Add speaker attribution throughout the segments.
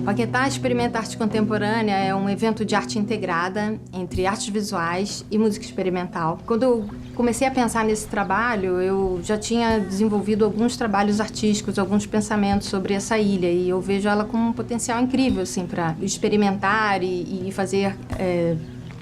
Speaker 1: Paquetá Experimenta Arte Contemporânea é um evento de arte integrada entre artes visuais e música experimental. Quando eu comecei a pensar nesse trabalho, eu já tinha desenvolvido alguns trabalhos artísticos, alguns pensamentos sobre essa ilha, e eu vejo ela como um potencial incrível assim, para experimentar e fazer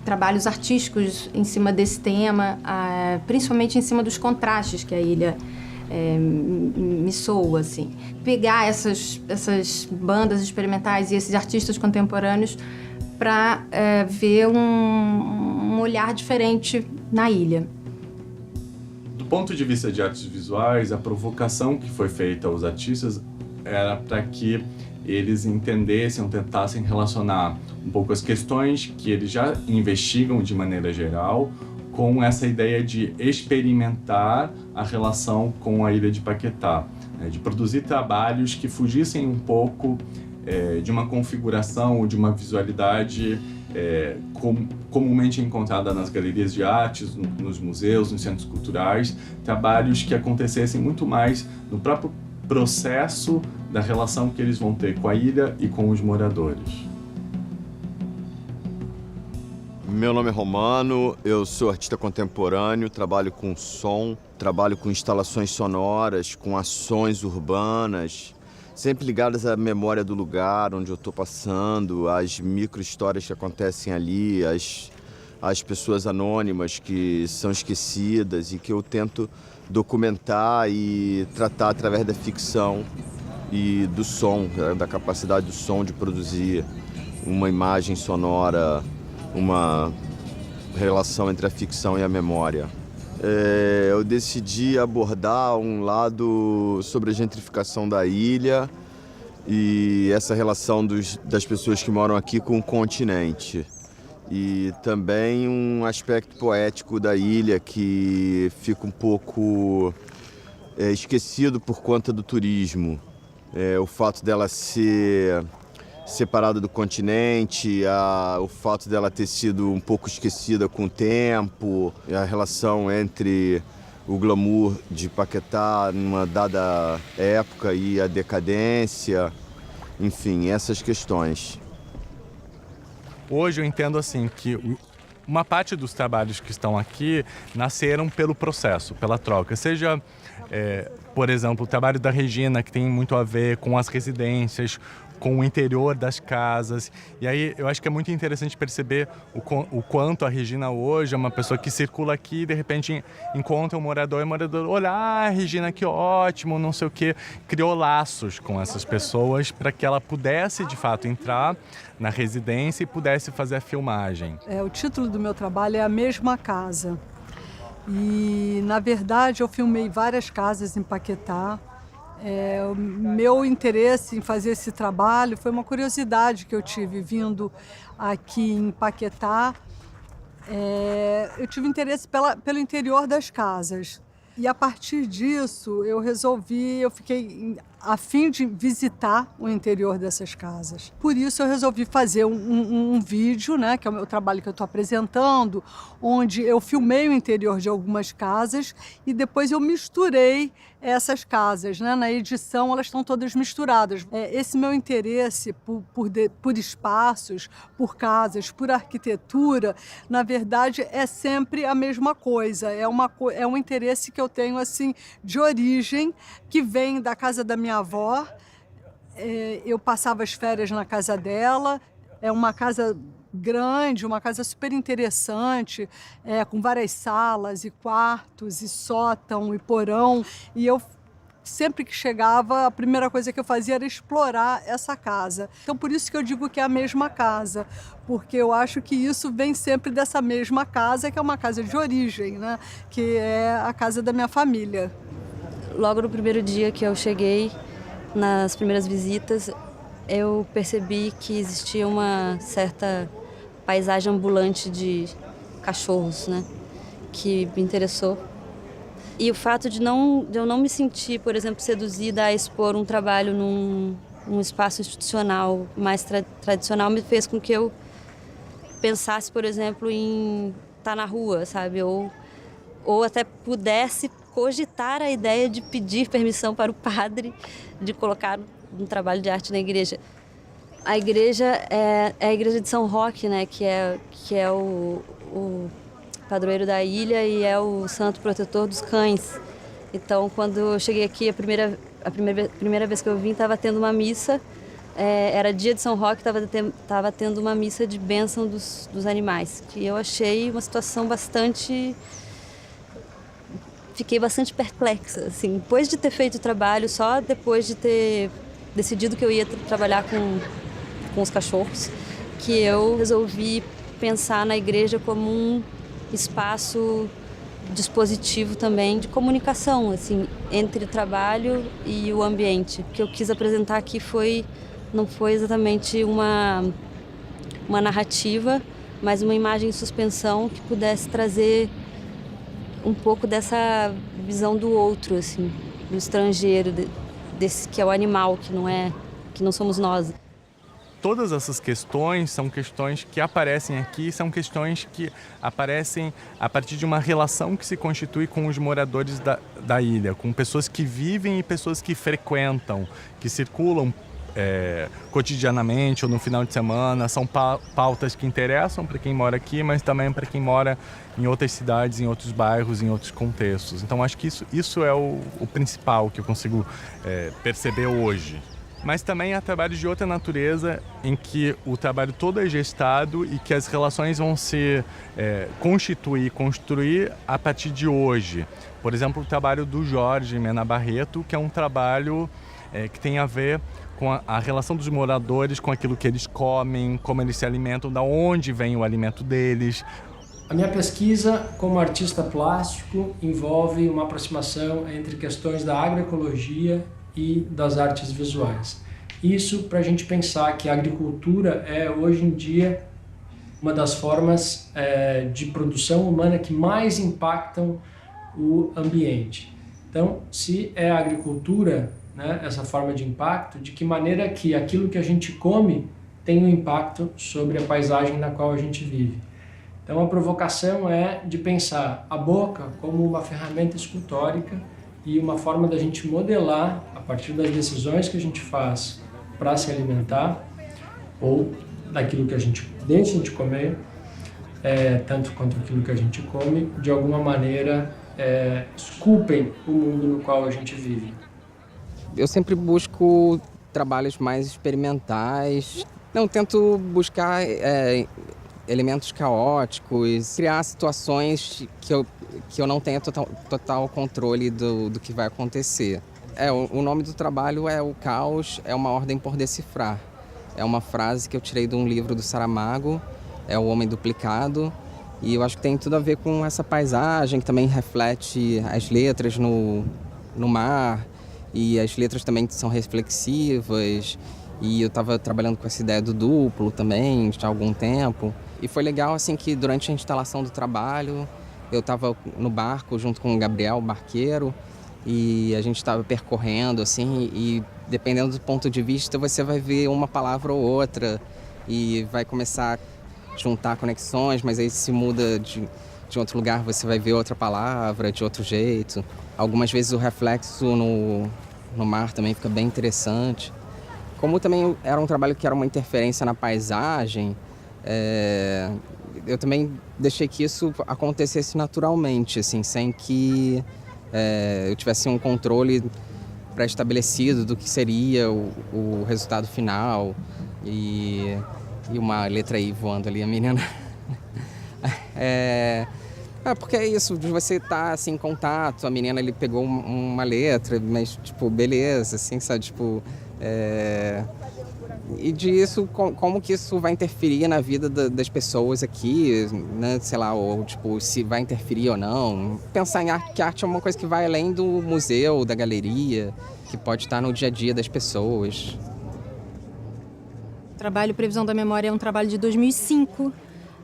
Speaker 1: trabalhos artísticos em cima desse tema, principalmente em cima dos contrastes que a ilha me soa, assim. Pegar essas bandas experimentais e esses artistas contemporâneos para ver um olhar diferente na ilha.
Speaker 2: Do ponto de vista de artes visuais, a provocação que foi feita aos artistas era para que eles entendessem ou tentassem relacionar um pouco as questões que eles já investigam de maneira geral com essa ideia de experimentar a relação com a ilha de Paquetá, né, de produzir trabalhos que fugissem um pouco de uma configuração ou de uma visualidade comumente encontrada nas galerias de artes, nos museus, nos centros culturais, trabalhos que acontecessem muito mais no próprio processo da relação que eles vão ter com a ilha e com os moradores.
Speaker 3: Meu nome é Romano, eu sou artista contemporâneo, trabalho com som, trabalho com instalações sonoras, com ações urbanas, sempre ligadas à memória do lugar onde eu estou passando, às micro-histórias que acontecem ali, às pessoas anônimas que são esquecidas e que eu tento documentar e tratar através da ficção e do som, da capacidade do som de produzir uma imagem sonora, uma relação entre a ficção e a memória. Eu decidi abordar um lado sobre a gentrificação da ilha e essa relação das pessoas que moram aqui com o continente. E também um aspecto poético da ilha que fica um pouco esquecido por conta do turismo. O fato dela ser separada do continente, o fato dela ter sido um pouco esquecida com o tempo, a relação entre o glamour de Paquetá numa dada época e a decadência, enfim, essas questões.
Speaker 2: Hoje eu entendo assim que uma parte dos trabalhos que estão aqui nasceram pelo processo, pela troca, seja por exemplo, o trabalho da Regina, que tem muito a ver com as residências, com o interior das casas. E aí eu acho que é muito interessante perceber o quanto a Regina hoje é uma pessoa que circula aqui e de repente encontra um morador e o morador, olha, Regina, que ótimo, não sei o quê. Criou laços com essas pessoas para que ela pudesse de fato entrar na residência e pudesse fazer a filmagem.
Speaker 4: O título do meu trabalho é A Mesma Casa. E, na verdade, eu filmei várias casas em Paquetá. O meu interesse em fazer esse trabalho foi uma curiosidade que eu tive vindo aqui em Paquetá. Eu tive interesse pelo interior das casas. E, a partir disso, eu fiquei a fim de visitar o interior dessas casas. Por isso eu resolvi fazer um vídeo, né, que é o meu trabalho que eu estou apresentando, onde eu filmei o interior de algumas casas e depois eu misturei essas casas, né? Na edição elas estão todas misturadas. Esse meu interesse por espaços, por casas, por arquitetura, na verdade é sempre a mesma coisa. É um interesse que eu tenho assim de origem, que vem da casa da minha avó. Eu passava as férias na casa dela. É uma casa grande, uma casa super interessante, com várias salas e quartos e sótão e porão. E eu sempre que chegava, a primeira coisa que eu fazia era explorar essa casa. Então por isso que eu digo que é a mesma casa, porque eu acho que isso vem sempre dessa mesma casa, que é uma casa de origem, né? Que é a casa da minha família.
Speaker 5: Logo no primeiro dia que eu cheguei, nas primeiras visitas, eu percebi que existia uma certa paisagem ambulante de cachorros, né, que me interessou. E o fato de eu não me sentir, por exemplo, seduzida a expor um trabalho num espaço institucional mais tradicional me fez com que eu pensasse, por exemplo, em estar na rua, sabe, ou até pudesse cogitar a ideia de pedir permissão para o padre de colocar um trabalho de arte na igreja. A igreja é a igreja de São Roque, né, que é o padroeiro da ilha e é o santo protetor dos cães. Então, quando eu cheguei aqui, a primeira vez que eu vim, estava tendo uma missa. Era dia de São Roque, estava tendo uma missa de bênção dos animais, que eu achei uma situação fiquei bastante perplexa, assim, depois de ter feito o trabalho, só depois de ter decidido que eu ia trabalhar com os cachorros, que eu resolvi pensar na igreja como um espaço dispositivo também de comunicação, assim, entre o trabalho e o ambiente. O que eu quis apresentar aqui não foi exatamente uma narrativa, mas uma imagem em suspensão que pudesse trazer um pouco dessa visão do outro, assim, do estrangeiro, desse que é o animal, que não somos nós.
Speaker 2: Todas essas questões são questões que aparecem aqui, são questões que aparecem a partir de uma relação que se constitui com os moradores da ilha, com pessoas que vivem e pessoas que frequentam, que circulam cotidianamente ou no final de semana. São pautas que interessam para quem mora aqui, mas também para quem mora em outras cidades, em outros bairros, em outros contextos. Então acho que isso é o principal que eu consigo perceber hoje. Mas também há trabalhos de outra natureza em que o trabalho todo é gestado e que as relações vão se construir a partir de hoje. Por exemplo, o trabalho do Jorge Mena Barreto, que é um trabalho que tem a ver com a relação dos moradores com aquilo que eles comem, como eles se alimentam, da onde vem o alimento deles.
Speaker 6: A minha pesquisa como artista plástico envolve uma aproximação entre questões da agroecologia e das artes visuais. Isso para a gente pensar que a agricultura é hoje em dia uma das formas de produção humana que mais impactam o ambiente. Então, se é a agricultura, né, essa forma de impacto, de que maneira que aquilo que a gente come tem um impacto sobre a paisagem na qual a gente vive. Então a provocação é de pensar a boca como uma ferramenta escultórica e uma forma da gente modelar, a partir das decisões que a gente faz para se alimentar, ou daquilo que a gente deixa de comer, tanto quanto aquilo que a gente come, de alguma maneira esculpem o mundo no qual a gente vive.
Speaker 7: Eu sempre busco trabalhos mais experimentais. Não, tento buscar elementos caóticos, criar situações que eu não tenha total controle do que vai acontecer. O nome do trabalho é O Caos é uma Ordem por Decifrar. É uma frase que eu tirei de um livro do Saramago, é O Homem Duplicado, e eu acho que tem tudo a ver com essa paisagem que também reflete as letras no mar, e as letras também são reflexivas, e eu estava trabalhando com essa ideia do duplo também já há algum tempo. E foi legal assim que durante a instalação do trabalho eu estava no barco junto com o Gabriel, o barqueiro, e a gente estava percorrendo assim, e dependendo do ponto de vista você vai ver uma palavra ou outra e vai começar a juntar conexões, mas aí se muda de outro lugar você vai ver outra palavra de outro jeito. Algumas vezes o reflexo no mar também fica bem interessante. Como também era um trabalho que era uma interferência na paisagem, eu também deixei que isso acontecesse naturalmente, assim, sem que eu tivesse um controle pré-estabelecido do que seria o resultado final. E uma letra aí voando ali, a menina. Porque é isso, de você estar assim, em contato, a menina ele pegou uma letra, mas tipo, beleza, assim, sabe, tipo... E disso, como que isso vai interferir na vida das pessoas aqui, né? Sei lá, ou tipo, se vai interferir ou não. Pensar em arte, que arte é uma coisa que vai além do museu, da galeria, que pode estar no dia a dia das pessoas.
Speaker 1: O trabalho Previsão da Memória é um trabalho de 2005,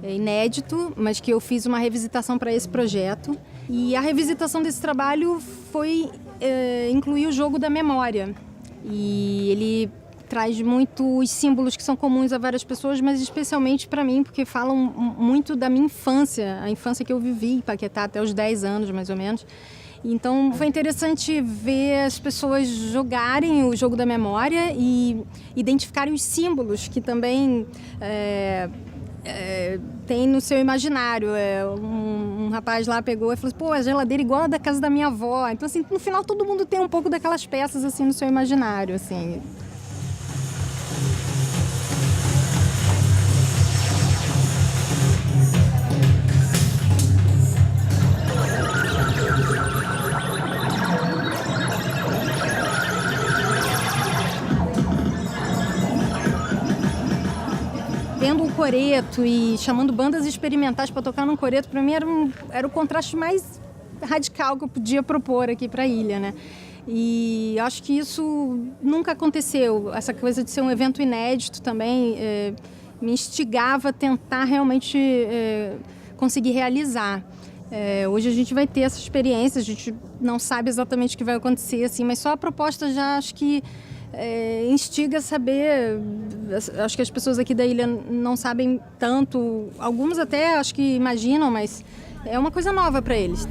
Speaker 1: é inédito, mas que eu fiz uma revisitação para esse projeto. E a revisitação desse trabalho foi incluir o jogo da memória. E ele traz muitos símbolos que são comuns a várias pessoas, mas especialmente para mim, porque falam muito da minha infância, a infância que eu vivi em Paquetá até os 10 anos, mais ou menos. Então foi interessante ver as pessoas jogarem o jogo da memória e identificarem os símbolos que também tem no seu imaginário. Um rapaz lá pegou e falou assim, pô, a geladeira igual a da casa da minha avó. Então, assim, no final todo mundo tem um pouco daquelas peças assim no seu imaginário, assim. Vendo um coreto e chamando bandas experimentais para tocar num coreto, para mim era o contraste mais radical que eu podia propor aqui para a ilha, né? E acho que isso nunca aconteceu. Essa coisa de ser um evento inédito também me instigava a tentar realmente conseguir realizar. Hoje a gente vai ter essa experiência, a gente não sabe exatamente o que vai acontecer, assim, mas só a proposta já acho que instiga a saber. Acho que as pessoas aqui da ilha não sabem tanto, alguns até acho que imaginam, mas é uma coisa nova para eles.